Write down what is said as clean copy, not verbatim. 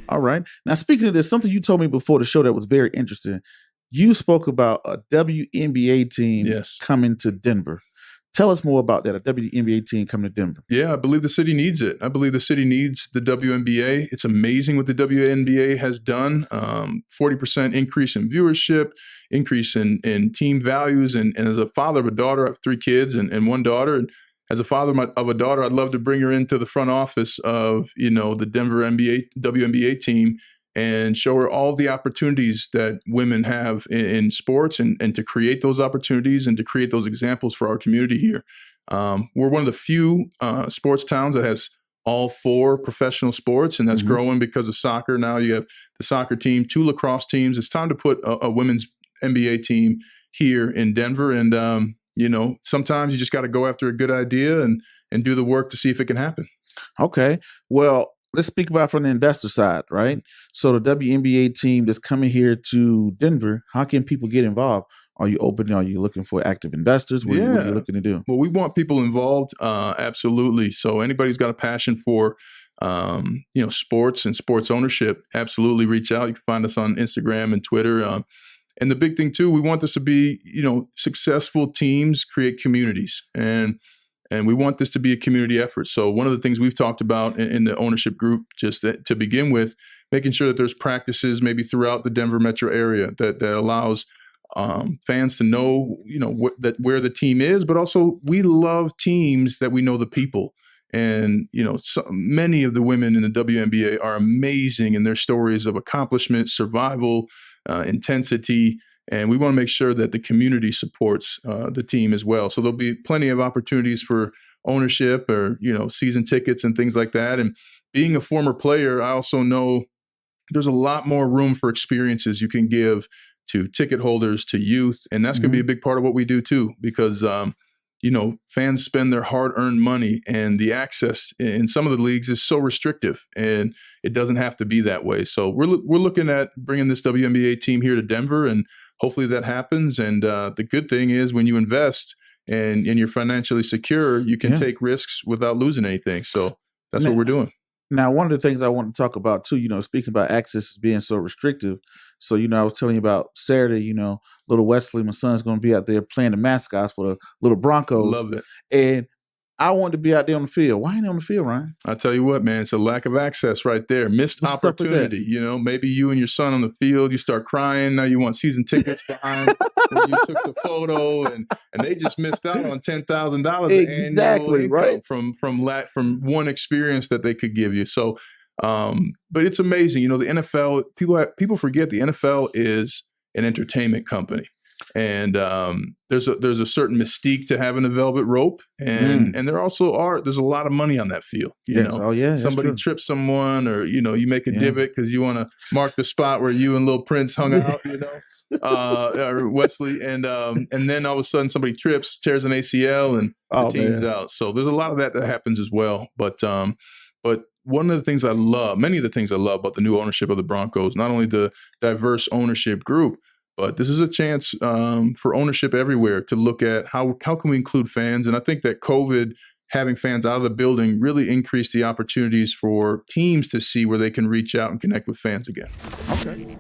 All right. Now, speaking of this, something you told me before the show that was very interesting. You spoke about a WNBA team Yes. coming to Denver. Tell us more about that, a WNBA team coming to Denver. Yeah, I believe the city needs it. I believe the city needs the WNBA. It's amazing what the WNBA has done. 40% increase in viewership, increase in team values. And as a father of a daughter, I have 3 kids and one daughter. And as a father of a daughter, I'd love to bring her into the front office of, the Denver WNBA team and show her all the opportunities that women have in sports and to create those opportunities and to create those examples for our community here. We're one of the few sports towns that has all 4 professional sports, and that's growing because of soccer. Now you have the soccer team, 2 lacrosse teams. It's time to put a women's NBA team here in Denver. And, sometimes you just got to go after a good idea and do the work to see if it can happen. Okay. Well, let's speak about from the investor side, right? So the WNBA team that's coming here to Denver, how can people get involved? Are you open? Are you looking for active investors? What are you looking to do? Well, we want people involved. Absolutely. So anybody who's got a passion for, sports and sports ownership, absolutely reach out. You can find us on Instagram and Twitter. And the big thing too, we want this to be, successful teams create communities, and we want this to be a community effort. So one of the things we've talked about in the ownership group, just to begin with, making sure that there's practices maybe throughout the Denver metro area that allows fans to know, where the team is, but also we love teams that we know the people. And, many of the women in the WNBA are amazing in their stories of accomplishment, survival, intensity. And we want to make sure that the community supports the team as well. So there'll be plenty of opportunities for ownership or, season tickets and things like that. And being a former player, I also know there's a lot more room for experiences you can give to ticket holders, to youth. And that's going to be a big part of what we do too, because, fans spend their hard-earned money, and the access in some of the leagues is so restrictive, and it doesn't have to be that way. So we're looking at bringing this WNBA team here to Denver, and hopefully that happens. And the good thing is when you invest and you're financially secure, you can take risks without losing anything. So that's what we're doing. Now, one of the things I want to talk about too, speaking about access being so restrictive. So, I was telling you about Saturday, little Wesley, my son's going to be out there playing the mascots for the little Broncos. Love it. And I wanted to be out there on the field. Why ain't he on the field, Ryan? I tell you what, man, it's a lack of access right there. Missed opportunity. Maybe you and your son on the field, you start crying. Now you want season tickets behind when you took the photo, and they just missed out on $10,000 exactly right from one experience that they could give you. So, but it's amazing. The NFL, people forget the NFL is an entertainment company. And there's a certain mystique to having a velvet rope, and there's a lot of money on that field. Somebody trips someone, or you make a divot because you want to mark the spot where you and Little Prince hung out. Or Wesley, and then all of a sudden somebody trips, tears an ACL, and the team's out. So there's a lot of that happens as well. But one of the things many of the things I love about the new ownership of the Broncos, not only the diverse ownership group, but this is a chance for ownership everywhere to look at how can we include fans. And I think that COVID, having fans out of the building, really increased the opportunities for teams to see where they can reach out and connect with fans again. Okay.